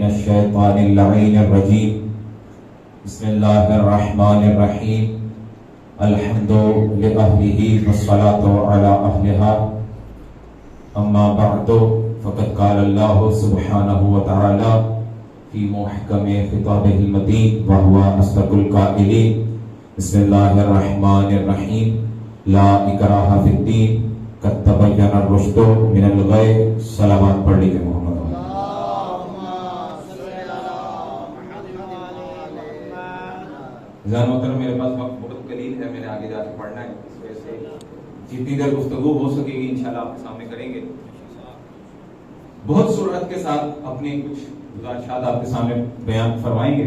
الشیطان اللعین الرجیم بسم اللہ الرحمن الرحیم الحمد لأہلہ والصلاة علی اہلہا اما بعد فقد قال اللہ سبحانہ وتعالی فی محکم خطابہ المتین وہو اصدق القائلین بسم اللہ الرحمن الرحیم لا اکراہ فی الدین قد تبین الرشد من الغی. صلوات پڑھ لیجیے محمد. محترم میرے پاس وقت بہت قلیل ہے, میں نے آگے جا کے پڑھنا ہے, اس وجہ سے جتنی دیر گفتگو ہو سکے گی انشاءاللہ آپ کے سامنے کریں گے. بہت سرعت کے ساتھ اپنی کچھ گزارشات آپ کے سامنے بیان فرمائیں گے.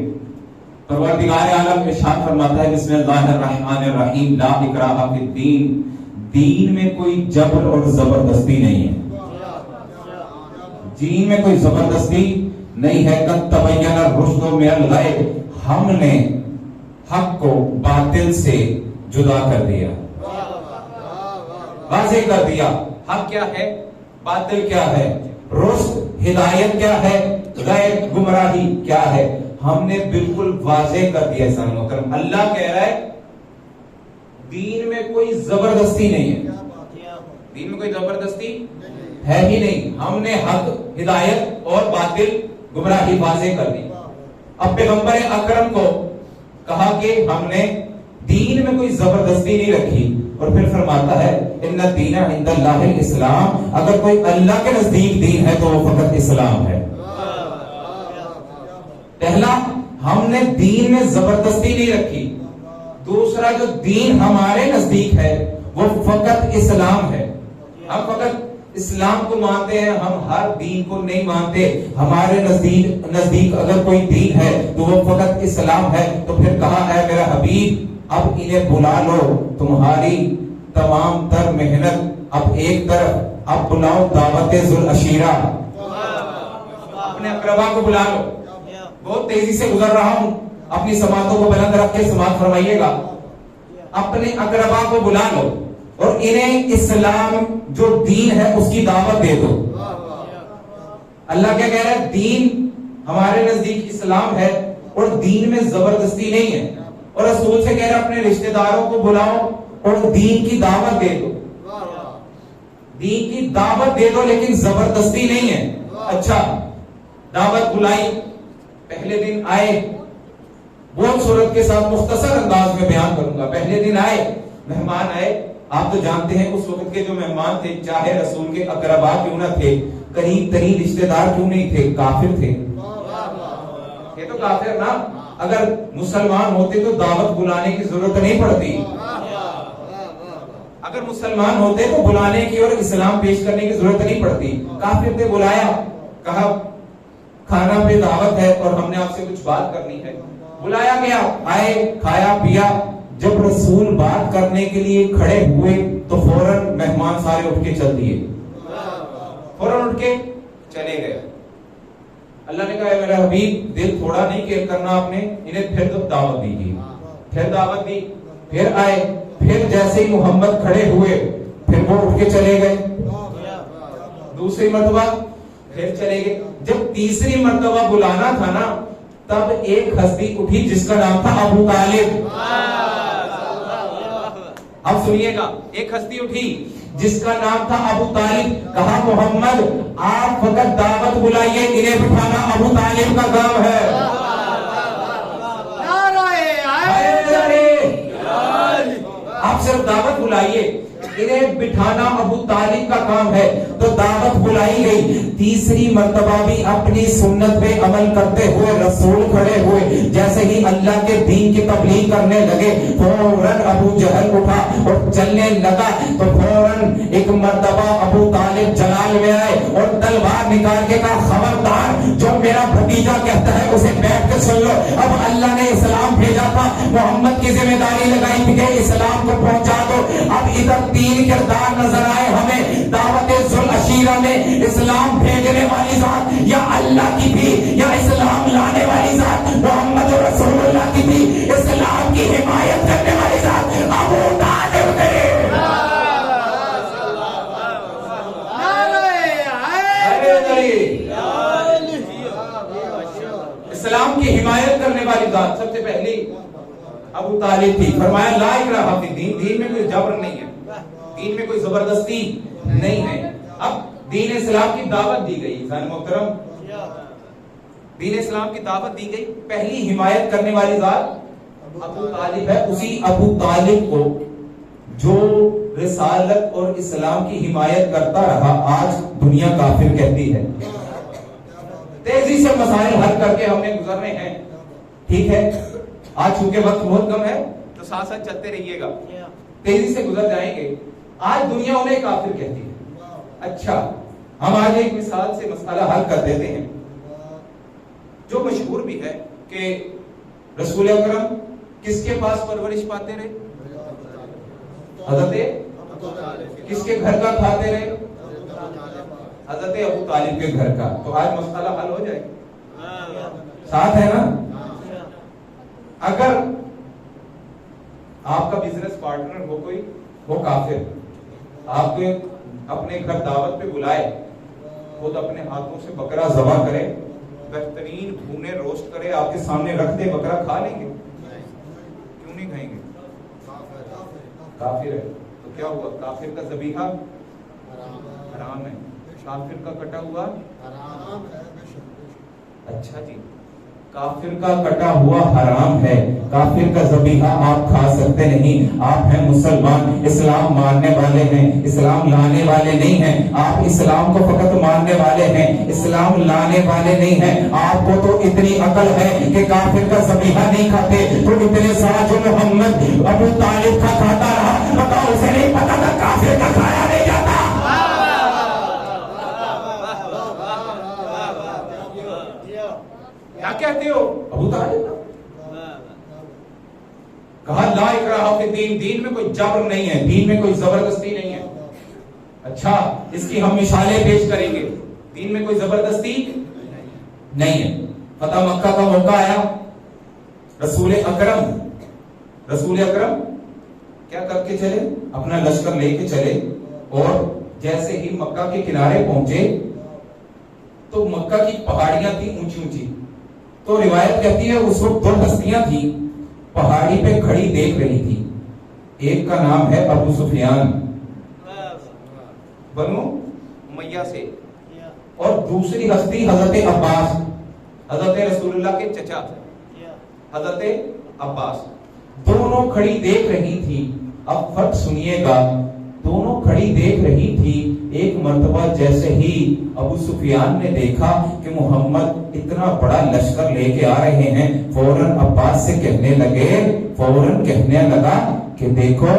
پروردگار عالم ارشاد فرماتا ہے بسم اللہ الرحمن الرحیم لا اکراہ فی الدین. دین میں کوئی جبر اور زبردستی نہیں ہے. دین میں کوئی زبردستی نہیں ہے. قد تبین الرشد من الغی, ہم نے حق کو باطل سے جدا کر دیا, واضح کر دیا. حق کیا ہے, باطل کیا ہے, رشد ہدایت کیا ہے, غیر گمراہی کیا ہے, ہم نے بالکل واضح کر دیا. سن محترم اللہ کہہ رہا ہے دین میں کوئی زبردستی نہیں ہے. دین میں کوئی زبردستی ہے ہی نہیں. ہم نے حق ہدایت اور باطل گمراہی واضح کر دی. اب پیغمبر اکرم کو کہا کہ ہم نے دین میں کوئی زبردستی نہیں رکھی, اور پھر فرماتا ہے ان الدین عند اللہ الاسلام, اگر کوئی اللہ کے نزدیک دین ہے تو وہ فقط اسلام ہے. پہلا, ہم نے دین میں زبردستی نہیں رکھی. دوسرا, جو دین ہمارے نزدیک ہے وہ فقط اسلام ہے. ہم فقط اسلام کو مانتے ہیں, ہم ہر دین کو نہیں مانتے. ہمارے نزدیک اگر کوئی دین ہے تو وہ فقط اسلام ہے. تو پھر کہا اے میرا حبیب اب انہیں بلا لو, تمہاری تمام تر محنت اب ایک طرف, اب بلاؤ دعوت ذوالعشیرہ, اپنے اقربا کو بلا لو. بہت تیزی سے گزر رہا ہوں, اپنی سماعتوں کو بلند رکھ کے سماعت فرمائیے گا. اپنے اقربا کو بلا لو اور انہیں اسلام جو دین ہے اس کی دعوت دے دو. اللہ کیا کہہ رہا ہے, دین ہمارے نزدیک اسلام ہے اور دین میں زبردستی نہیں ہے. اور رسول سے کہہ رہا ہے اپنے رشتہ داروں کو بلاؤ اور دین کی دعوت دے دو. دین کی دعوت دے دو لیکن زبردستی نہیں ہے. اچھا, دعوت بلائی, پہلے دن آئے, بہت صورت کے ساتھ مختصر انداز میں بیان کروں گا. پہلے دن آئے, مہمان آئے. آپ تو جانتے ہیں اس وقت کے جو مہمان تھے, چاہے رسول کے اقربا کیوں نہ تھے, قریب ترین رشتہ دار کیوں نہیں تھے, کافر تھے. یہ تو کافر نا, اگر مسلمان ہوتے تو دعوت بلانے کی ضرورت نہیں پڑتی. اگر مسلمان ہوتے تو بلانے کی اور اسلام پیش کرنے کی ضرورت نہیں پڑتی. کافر تھے, بلایا, کہا کھانا پہ دعوت ہے اور ہم نے آپ سے کچھ بات کرنی ہے. بلایا گیا, آئے, کھایا پیا. جب رسول بات کرنے کے لیے کھڑے ہوئے تو فوراً مہمان سارے اٹھ کے چل دیے, فوراً اٹھ کے چلے گئے. اللہ نے کہا میرا حبیب دل تھوڑا نہیں کیئر کرنا آپ نے, انہیں پھر تو دعوت دیجیے. پھر دعوت دی, پھر آئے, پھر جیسے ہی محمد کھڑے ہوئے پھر وہ اٹھ کے چلے گئے. دوسری مرتبہ پھر چلے گئے. جب تیسری مرتبہ بلانا تھا نا, تب ایک ہستی اٹھی جس کا نام تھا ابو طالب. اب سنیے گا, ایک ہستی اٹھی جس کا نام تھا ابو طالب. کہا محمد آپ فقط دعوت بلائیے, انہیں بٹھانا ابو طالب کا کام ہے. آپ صرف دعوت بلائیے, انہیں بٹھانا ابو طالب کا کام ہے. تو دعوت بلائی گئی. تیسری مرتبہ بھی اپنی سنت پہ عمل کرتے ہوئے رسول کھڑے ہوئے. جیسے ہی اللہ کے دین کی تبلیغ کرنے لگے فوراً ابو جہل اٹھا اور چلنے لگا. تو فوراً ایک مرتبہ ابو طالب جلال میں آئے اور تلوار نکال کے کہا خبردار جو میرا بھتیجا کہتا ہے اسے بیٹھ کے سن لو. اب اللہ نے اسلام بھیجا تھا, محمد کی ذمہ داری لگائی تھی کہ اسلام کو پہنچا دو. اب ادھر تین کردار نظر آئے ہمیں, دعوت ذوالعشیرہ میں اسلام بھیجنے والی ذات یا اللہ کی تھی, یا اسلام لانے والی ذات محمد رسول اللہ کی تھی, اسلام کی حمایت کرنے والی ذات ابو طالب تھے. اسلام کی حمایت کرنے والی ذات سب سے پہلی ابو طالب تھی. فرمایا لا اکراہ فی الدین, دین میں کوئی جبر نہیں ہے, دین میں کوئی زبردستی نہیں ہے. اب دین اسلام کی دعوت دی گئی, انسان محترم, دین اسلام کی دعوت دی گئی, پہلی حمایت کرنے والی ذات ابو طالب ہے. اسی ابو طالب کو جو رسالت اور اسلام کی حمایت کرتا رہا آج دنیا کافر کہتی ہے. تیزی سے مسائل حل کر کے ہم نے گزرنے ہیں, ٹھیک ہے, آج چونکہ وقت بہت کم ہے تو ساتھ ساتھ چلتے رہیے گا, تیزی سے گزر جائیں گے. آج دنیا انہیں کافر کہتی ہے. اچھا, ہم آج ایک مثال سے مسئلہ حل کر دیتے ہیں جو مشہور بھی ہے کہ رسول اکرم کس کے پاس پرورش پاتے رہے؟ حضرت کس کے گھر کا کھاتے رہے؟ حضرت ابو طالب کے گھر کا. تو آج مسئلہ حل ہو جائے, ساتھ ہے نا. اگر آپ کا بزنس پارٹنر ہو کوئی, وہ کافر, آپ کو اپنے گھر دعوت پہ بلائے, خود اپنے ہاتھوں سے بکرا ذبح کرے, بہترین بھونے روسٹ کرے, آپ کے سامنے رکھ دے, بکرا کھا لیں گے؟ کیوں نہیں کھائیں گے؟ کافر ہے. تو کیا ہوا؟ کافر کا ذبیحہ حرام ہے, کافر کا کٹا ہوا حرام ہے. اچھا جی, کافر کا کٹا ہوا حرام ہے, کافر کا ذبیحہ آپ کھا سکتے نہیں. آپ ہیں مسلمان, اسلام ماننے والے ہیں, اسلام لانے والے نہیں ہیں. آپ اسلام کو فقط ماننے والے ہیں, اسلام لانے والے نہیں ہیں. آپ کو تو اتنی عقل ہے کہ کافر کا ذبیحہ نہیں کھاتے, تو اتنے سال جو محمد ابو طالب کا کھاتا رہا, بتاؤ اسے نہیں پتا تھا کافر کا کھایا نہیں جاتا. کیا کہتے ہو؟ ابو طالب کہا لا اکراہ فی الدین, دین میں کوئی جبر نہیں ہے, دین میں کوئی زبردستی نہیں ہے. اچھا, اس کی ہم مثالیں پیش کریں گے. دین میں کوئی زبردستی نہیں ہے. فتح مکہ کا موقع آیا, رسول اکرم کیا کر کے چلے؟ اپنا لشکر لے کے چلے, اور جیسے ہی مکہ کے کنارے پہنچے تو مکہ کی پہاڑیاں تھیں اونچی اونچی. تو روایت کہتی ہے اس وقت دو ہستیاں تھیں پہاڑی پہ کھڑی دیکھ رہی تھی. ایک کا نام ہے ابو سفیان بنو امیہ سے, اور دوسری ہستی حضرت عباس, حضرت رسول اللہ کے چچا حضرت عباس. دونوں کھڑی دیکھ رہی تھی. اب فرق سنیے گا, دونوں کھڑی دیکھ رہی تھی. ایک مرتبہ جیسے ہی ابو سفیان نے دیکھا کہ محمد اتنا بڑا لشکر لے کے آ رہے ہیں, فوراً عباس سے کہنے لگا کہ دیکھو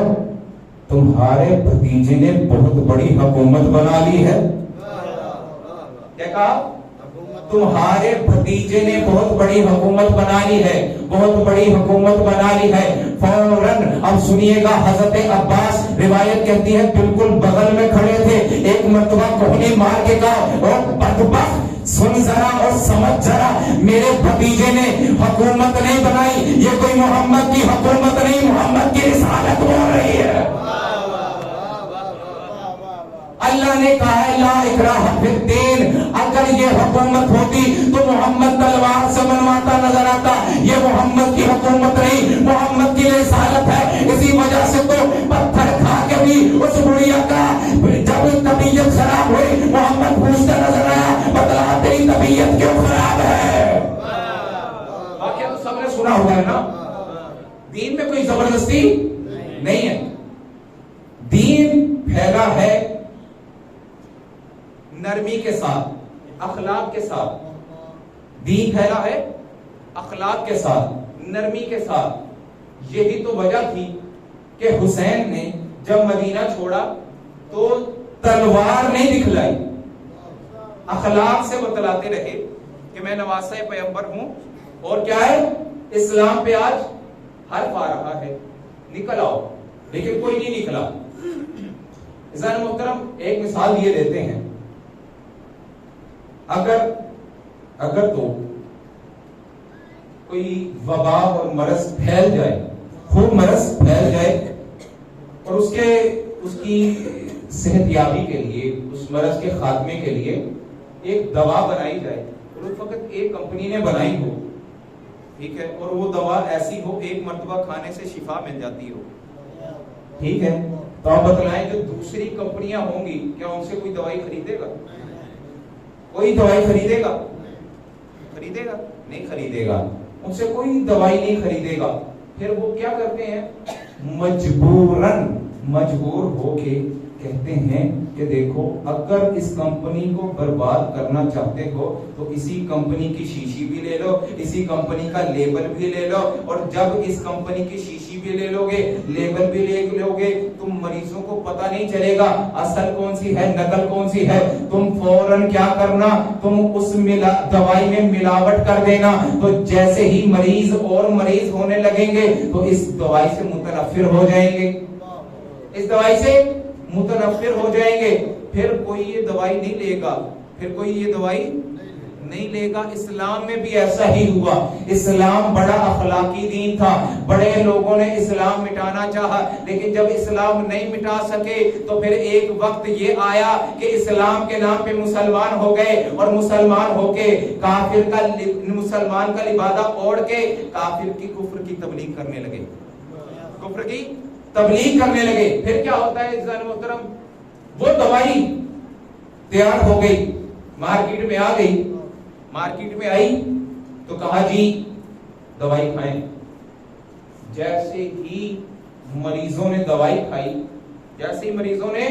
تمہارے بھتیجے نے بہت بڑی حکومت بنا لی ہے. کیا کہا؟ تمہارے بھتیجے نے بہت بڑی حکومت بنا لی ہے, بہت بڑی حکومت بنا لی ہے. فوراً اب سنیے گا, حضرت عباس روایت کہتی ہے بالکل بغل میں کھڑے تھے. ایک مرتبہ کوہنی مار کے کہا, اور بدبخت سن ذرا اور سمجھ ذرا, میرے بھتیجے نے حکومت نہیں بنائی, یہ کوئی محمد کی حکومت نہیں, محمد کی رسالت بول رہی ہے. اللہ نے کہا ہے لا اکراہ فی الدین. اگر یہ حکومت ہوتی تو محمد تلوار سے بنواتا نظر آتا. یہ محمد کی حکومت نہیں, محمد کی رسالت ہے. اسی وجہ سے تو پتھر کھا کے بھی اس بڑھیا کا جب طبیعت خراب ہوئی محمد پوچھتا نظر آیا, بتلا تیری طبیعت کیوں خراب ہے. واقعہ تو سب نے سنا ہوا ہے نا. دین میں کوئی زبردستی نہیں ہے. دین پھیلا ہے نرمی کے ساتھ, اخلاق کے ساتھ. دین پھیلا ہے اخلاق کے ساتھ, نرمی کے ساتھ. یہی تو وجہ تھی کہ حسین نے جب مدینہ چھوڑا تو تلوار نہیں دکھلائی, اخلاق سے بتلاتے رہے کہ میں نواسہ پیغمبر ہوں, اور کیا ہے اسلام پہ آج حرف آ رہا ہے, نکل آؤ. لیکن کوئی نہیں نکلا. عزیزان محترم, ایک مثال یہ دیتے ہیں, اگر تو کوئی وبا اور مرض پھیل جائے, خوب مرض پھیل جائے, اور اس کی صحت یابی کے لیے, اس مرض کے خاتمے کے لیے ایک دوا بنائی جائے, اور فقط ایک کمپنی نے بنائی ہو, ٹھیک ہے، اور وہ دوا ایسی ہو ایک مرتبہ کھانے سے شفا مل جاتی ہو، ٹھیک ہے، تو آپ بتلائیں جو دوسری کمپنیاں ہوں گی کیا ان سے کوئی دوائی خریدے گا؟ کوئی دوائی خریدے گا؟ خریدے گا؟ نہیں خریدے گا، ان سے کوئی دوائی نہیں خریدے گا۔ پھر وہ کیا کرتے ہیں؟ مجبور ہو کے کہتے ہیں کہ دیکھو اگر اس کمپنی کو برباد کرنا چاہتے ہو تو اسی کمپنی کی شیشی بھی لے لو، اسی کمپنی کا لیبل بھی لے لو، اور جب اس کمپنی کی شیشی بھی لے لو گے، لیبل بھی لے لو گے، تم مریضوں کو پتہ نہیں چلے گا اصل کون سی ہے نقل کون سی ہے، تم فوراً کیا کرنا، تم اس دوائی میں ملاوٹ کر دینا، تو جیسے ہی مریض اور مریض ہونے لگیں گے تو اس دوائی سے متنفر ہو جائیں گے، اس دوائی سے متنفر ہو جائیں گے، پھر کوئی یہ دوائی نہیں لے گا، پھر کوئی یہ دوائی نہیں لے گا۔ اسلام میں بھی ایسا ہی ہوا، اسلام بڑا اخلاقی دین تھا، بڑے لوگوں نے اسلام مٹانا چاہا، لیکن جب اسلام نہیں مٹا سکے تو پھر ایک وقت یہ آیا کہ اسلام کے نام پہ مسلمان ہو گئے، اور مسلمان ہو کے مسلمان کا لبادہ اوڑھ کے کافر کی کفر کی تبلیغ کرنے لگے، کفر کی تبلیغ کرنے لگے۔ پھر کیا ہوتا ہے عزیزان محترم، وہ دوائی تیار ہو گئی، مارکیٹ میں آ گئی، مارکیٹ میں آئی تو کہا جی دوائی کھائیں، جیسے ہی مریضوں نے دوائی کھائی، جیسے ہی مریضوں نے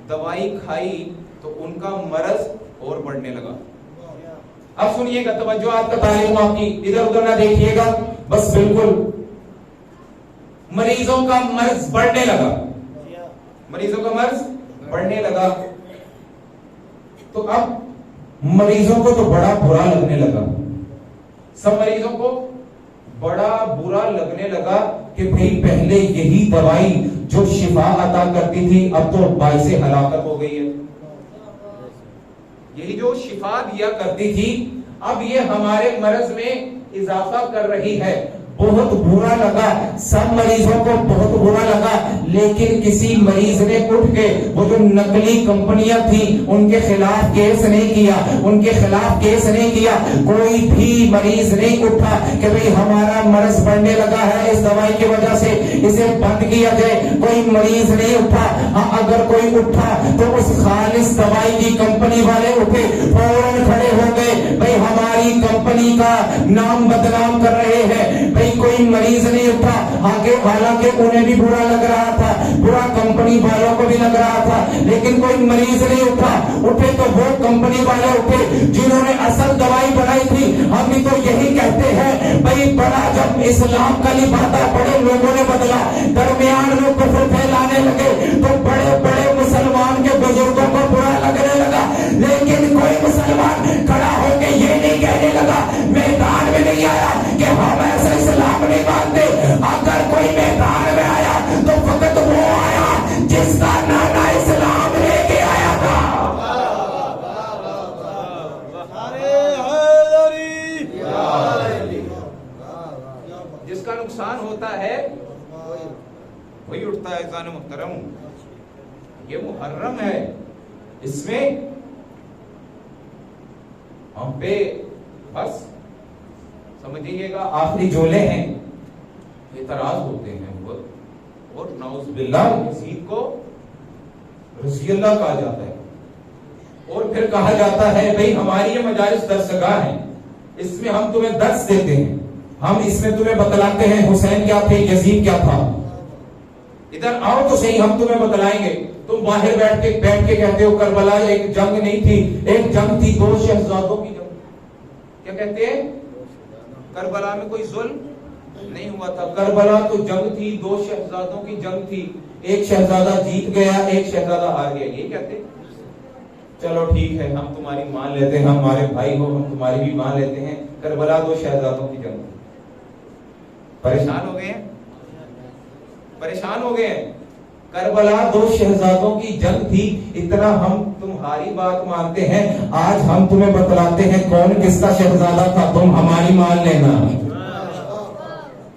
دوائی کھائی تو ان کا مرض اور بڑھنے لگا۔ اب سنیے گا، توجہ آپ کا تعلیم آپ کی ادھر ادھر نہ دیکھیے گا، بس بالکل مریضوں کا مرض بڑھنے لگا، مریضوں کا مرض بڑھنے لگا، تو اب مریضوں کو تو بڑا برا لگنے لگا، سب مریضوں کو بڑا برا لگنے لگا کہ بھئی پہلے یہی دوائی جو شفا عطا کرتی تھی اب تو باعث ہلاکت ہو گئی ہے، یہی جو شفا دیا کرتی تھی اب یہ ہمارے مرض میں اضافہ کر رہی ہے۔ بہت برا لگا، سب مریضوں کو بہت برا لگا، لیکن کسی مریض نے اٹھ کے وہ جو نقلی کمپنیاں تھیں ان کے خلاف کیس نہیں کیا، ان کے خلاف کیس نہیں کیا، کوئی بھی مریض نہیں اٹھا کہ بھئی ہمارا مرض بڑھنے لگا ہے اس دوائی کی وجہ سے اسے بند کیا جائے، کوئی مریض نہیں اٹھا۔ ہاں اگر کوئی اٹھا تو اس خالص دوائی کی کمپنی والے اٹھے، فوراً کھڑے ہو گئے، بھئی ہماری کمپنی کا نام بدنام کر رہے ہیں، بھئی کوئی مریض نہیں اٹھا، حالانکہ انہیں بھی برا لگ رہا تھا، برا کمپنی والوں کو بھی لگ رہا تھا، لیکن کوئی مریض نہیں اٹھا۔ اٹھے تو وہ کمپنی والے اٹھے جنہوں نے اصل دوائی بنائی تھی۔ ہم بھی تو یہی کہتے ہیں، بھئی بڑا جب اسلام کا لبادہ بڑے لوگوں نے بدلا، درمیان میں کفر پھیلانے لگے تو بڑے بڑے مسلمان کے بزرگوں کو برا لگنے لگا، لیکن کوئی مسلمان کھڑا ہو کے یہ نہیں کہنے لگا، میدان میں نہیں آیا کہ ہم ایسا اسلام نہیں مانتے۔ اگر کوئی میدان میں آیا تو فقط وہ آیا جس کا نانا اسلام لے کے آیا تھا۔ جس کا نقصان ہوتا ہے وہی اٹھتا ہے۔ عزیزان محترم، یہ محرم ہے، اس میں ہم پہ بس سمجھیے گا آخری جولے ہیں، اعتراض ہوتے ہیں، اور نعوذ باللہ یزید کو رضی اللہ کہا جاتا ہے، اور پھر کہا جاتا ہے بھئی ہماری یہ مجالس درسگاہ ہیں، اس میں ہم تمہیں درس دیتے ہیں، ہم اس میں تمہیں بتلاتے ہیں حسین کیا تھے، یزید کیا تھا، ادھر آؤ تو صحیح ہم تمہیں بتلائیں گے۔ تم باہر بیٹھ کے کہتے ہو کربلا ایک جنگ نہیں تھی، ایک جنگ تھی دو شہزادوں کی جنگ، کیا کہتے ہیں؟ کربلا میں کوئی ظلم نہیں ہوا تھا، کربلا تو جنگ تھی، دو شہزادوں کی جنگ تھی، ایک شہزادہ جیت گیا، ایک شہزادہ ہار گیا، یہ کہتے ہیں؟ چلو ٹھیک ہے، ہم تمہاری مان لیتے ہیں، ہم ہمارے بھائی ہو، ہم تمہاری بھی مان لیتے ہیں، کربلا دو شہزادوں کی جنگ تھی۔ پریشان ہو گئے ہیں، پریشان ہو گئے ہیں، کربلا دو شہزادوں کی جنگ تھی، اتنا ہم تمہاری بات مانتے ہیں، آج ہم تمہیں بتلاتے ہیں کون کس کا شہزادہ تھا، تم ہماری مان لینا۔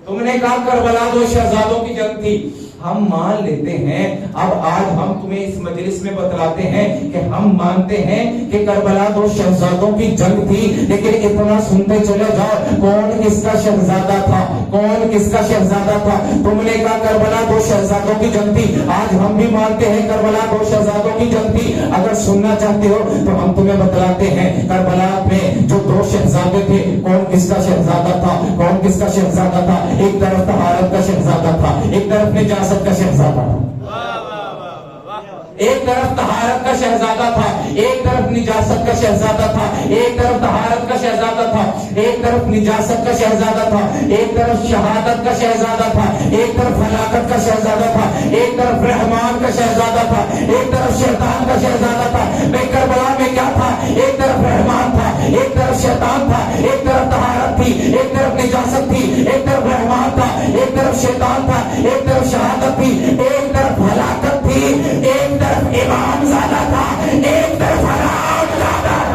تم نے کہا کربلا دو شہزادوں کی جنگ تھی، ہم مان لیتے ہیں. اب آج ہم تمہیں اس مجلس میں بتلاتے ہیں کہ ہم مانتے ہیں کہ کربلا 2 شہزادوں کی جنگ تھی, لیکن اتنا سنتے چلے جاؤ کون کس کا شہزادہ تھا, کون کس کا شہزادہ تھا. تم نے کہا کربلا 2 شہزادوں کی جنگ تھی, آج ہم بھی مانتے ہیں کربلا 2 شہزادوں کی جنگ تھی. اگر سننا چاہتے ہو تو ہم تمہیں بتلاتے ہیں کربلا میں جو 2 شہزادے تھے کون کس کا شہزادہ تھا, کون کس کا شہزادہ تھا. ایک طرف طہارت کا شہزادہ تھا, ایک طرف نجاست کا شہزادہ تھا. ایک طرف طہارت کا شہزادہ تھا, ایک طرف نجاست کا شہزادہ تھا. ایک طرف طہارت کا شہزادہ تھا, ایک طرف نجاست کا شہزادہ تھا. ایک طرف شہادت کا شہزادہ تھا, ایک طرف ہلاکت کا شہزادہ تھا. ایک طرف رحمان کا شہزادہ تھا, ایک طرف شیطان کا شہزادہ تھا. میں کربلا میں کیا تھا, ایک طرف رحمان تھا, ایک طرف شیطان تھا, ایک طرف طہارت تھی, ایک طرف نجاست تھی, ایک طرف رحمان تھا, ایک طرف شیطان تھا, ایک طرف شہادت تھی, ایک طرف ہلاکت تھی, ایک طرف امام زادہ تھا, ایک طرف حرام زادہ تھا.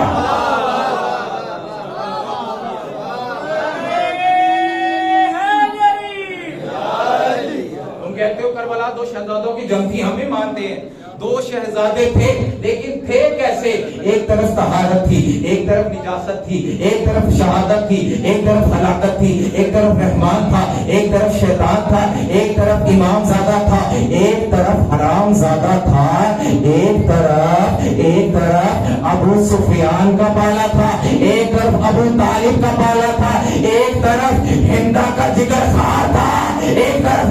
تم کہتے ہو کربلا 2 شہزادوں کی جنگ تھی, ہم بھی مانتے ہیں 2 شہزادے تھے, لیکن تھے کیسے. ایک طرف طہارت تھی, ایک طرف نجاست تھی, ایک طرف شہادت تھی, ایک طرف ہلاکت تھی, ایک طرف رحمان تھا, ایک طرف شیطان تھا, ایک طرف امام زادہ تھا, ایک طرف حرام زادہ تھا, ایک طرف ابو سفیان کا بالا تھا, ایک طرف ابو طالب کا بالا تھا, ایک طرف ہندا کا جگر خار تھا, ایک طرف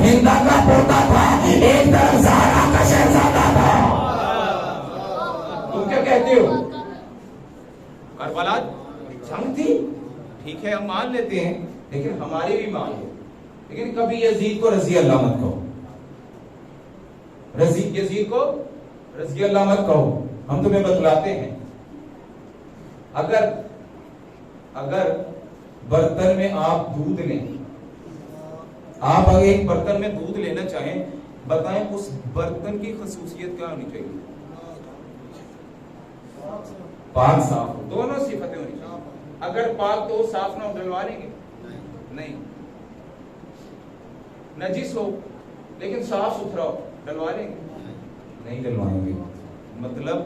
ہندا کا پوتا تھا, ایک طرف زہرا کا شہزادہ تھا. تم کیا کہتے ہو, کربلا جنگ تھی, ٹھیک ہے ہم مان لیتے ہیں, لیکن ہماری بھی مان لو. لیکن کبھی یزید کو رضی اللہ مت کہو, یزید کو رضی اللہ مت کہو. ہم تمہیں بتلاتے ہیں اگر برتن میں آپ دودھ لیں, آپ اگر ایک برتن میں دودھ لینا چاہیں, بتائیں اس برتن کی خصوصیت کیا ہونی چاہیے. پاک صاف ہو, دونوں صفتیں ہونی چاہیے. اگر پاک تو صاف نہ ہو ڈلوا لیں گے نہیں. نجس ہو لیکن صاف ستھرا ہو ڈلوا لیں گے نہیں ڈلوائیں گے. مطلب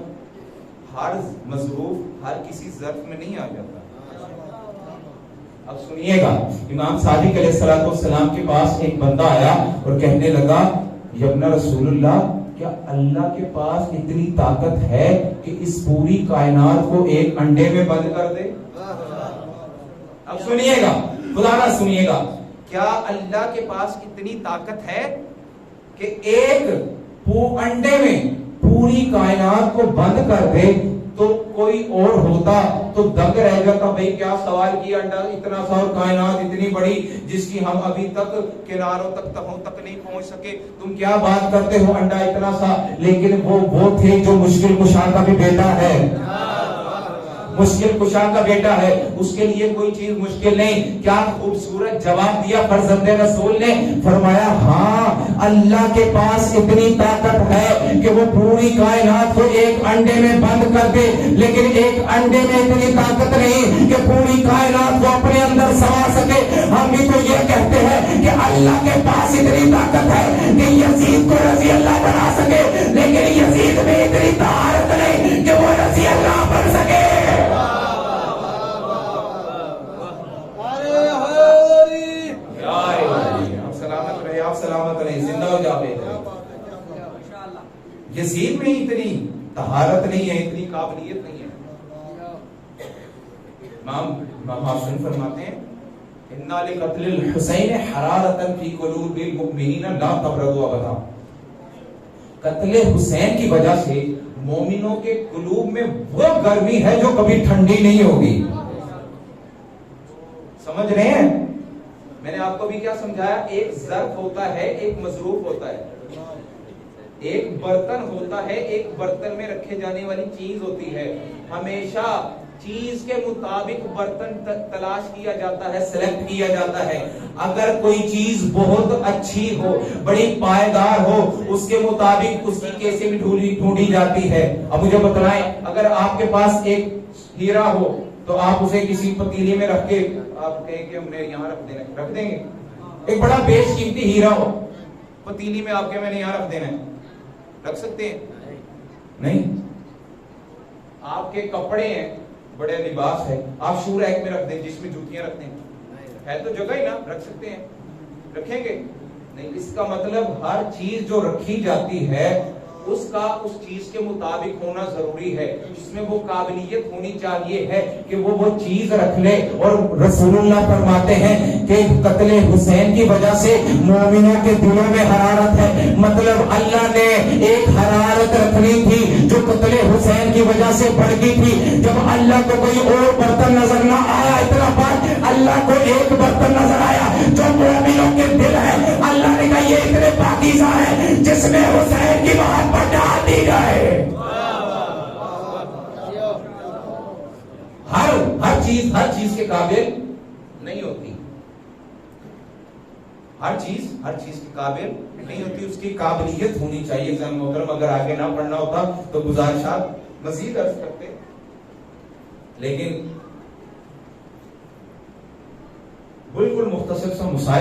ہر مظروف ہر کسی ظرف میں نہیں آ جاتا. اب سنیے گا, امام صادق علیہ الصلوۃ والسلام کے پاس ایک بندہ آیا اور کہنے لگا یبن رسول اللہ, کیا اللہ کے پاس اتنی طاقت ہے کہ اس پوری کائنات کو ایک انڈے میں بند کر دے. اب سنیے گا, خدا نہ سنیے گا, کیا اللہ کے پاس اتنی طاقت ہے کہ ایک انڈے میں پوری کائنات کو بند کر دے. تو کوئی اور ہوتا تو دنگ رہ جاتا, بھئی کیا سوال کیا, انڈا اتنا سا اور کائنات اتنی بڑی جس کی ہم ابھی تک کناروں تک تہوں تک نہیں پہنچ سکے, تم کیا بات کرتے ہو انڈا اتنا سا. لیکن وہ تھے جو مشکل کشا کا بھی بیٹا ہے, مشکل کشا کا بیٹا ہے, اس کے لیے کوئی چیز مشکل نہیں. کیا خوبصورت جواب دیا فرزند رسول نے, فرمایا ہاں اللہ کے پاس اتنی طاقت ہے کہ وہ پوری کائنات کو ایک انڈے میں بند کر دے, لیکن ایک انڈے میں اتنی طاقت نہیں کہ پوری کائنات کو اپنے اندر سما سکے. ہم بھی تو یہ کہتے ہیں کہ اللہ کے پاس اتنی طاقت ہے کہ یزید کو رضی اللہ بنا سکے, لیکن یزید میں اتنی طاقت نہیں کہ وہ رضی اللہ بن سکے. سلامت رہے, زندہ ہو جاوے. یزید میں اتنی طہارت نہیں ہے, اتنی قابلیت نہیں ہے. امام حسن فرماتے ہیں اِنَّا لِقَتْلِ الْحُسَيْنِ حَرَارَةً فِي قُلُوبِ الْمُؤْمِنِينَ لَا تَبْرَدُ أَبَدًا. قتل حسین کی وجہ سے مومنوں کے قلوب میں وہ گرمی ہے جو کبھی ٹھنڈی نہیں ہوگی. سمجھ رہے ہیں, میں نے آپ کو بھی کیا سمجھایا, ایک ظرف ہوتا ہے, ایک مظروف ہوتا ہے, ایک برتن ہوتا ہے, ایک برتن میں رکھے جانے والی چیز ہوتی ہے. ہمیشہ چیز کے مطابق برتن تلاش کیا جاتا ہے, سلیکٹ کیا جاتا ہے. اگر کوئی چیز بہت اچھی ہو, بڑی پائیدار ہو, اس کے مطابق اس کی کیسے بھی ڈھونڈی جاتی ہے. اب مجھے بتلائیں, اگر آپ کے پاس ایک ہیرا ہو تو آپ اسے کسی پتیلے میں رکھ کے آپ کہیں کہ ہم نے یہاں رکھ دیں گے, ایک بڑا بیش قیمتی ہیرا ہو، پتیلی میں آپ کے میں نے یہاں رکھ دینا ہے، رکھ سکتے ہیں؟ نہیں. آپ کے کپڑے ہیں، بڑے لباس ہے، آپ شو ریک میں رکھ دیں جس میں جوتیاں رکھتے ہیں، ہے تو جگہ ہی نا، رکھ سکتے ہیں؟ رکھیں گے نہیں. اس کا مطلب ہر چیز جو رکھی جاتی ہے اس کا اس چیز کے مطابق ہونا ضروری ہے، اس میں وہ قابلیت ہونی چاہیے ہے کہ وہ چیز رکھ لے. اور رسول اللہ فرماتے ہیں کہ قتل حسین کی وجہ سے مومنوں کے دلوں میں حرارت ہے. مطلب اللہ نے ایک حرارت رکھنی تھی جو قتل حسین کی وجہ سے بڑھ گئی تھی. جب اللہ کو کوئی اور برتن نظر نہ آیا، اتنا بات اللہ کو ایک برتن نظر آیا جو مومنوں کے دل ہے. اللہ نے کہا یہ اتنے پاکیزہ ہے جس میں حسین کی محبت ڈال دی جائے. ہر چیز کے قابل نہیں ہوتی، ہر چیز کے قابل نہیں ہوتی، اس کی قابلیت ہونی چاہیے. زن محترم اگر آگے نہ پڑھنا ہوتا تو گزارشات مزید عرض کرتے، لیکن بالکل مختصر سا مسائل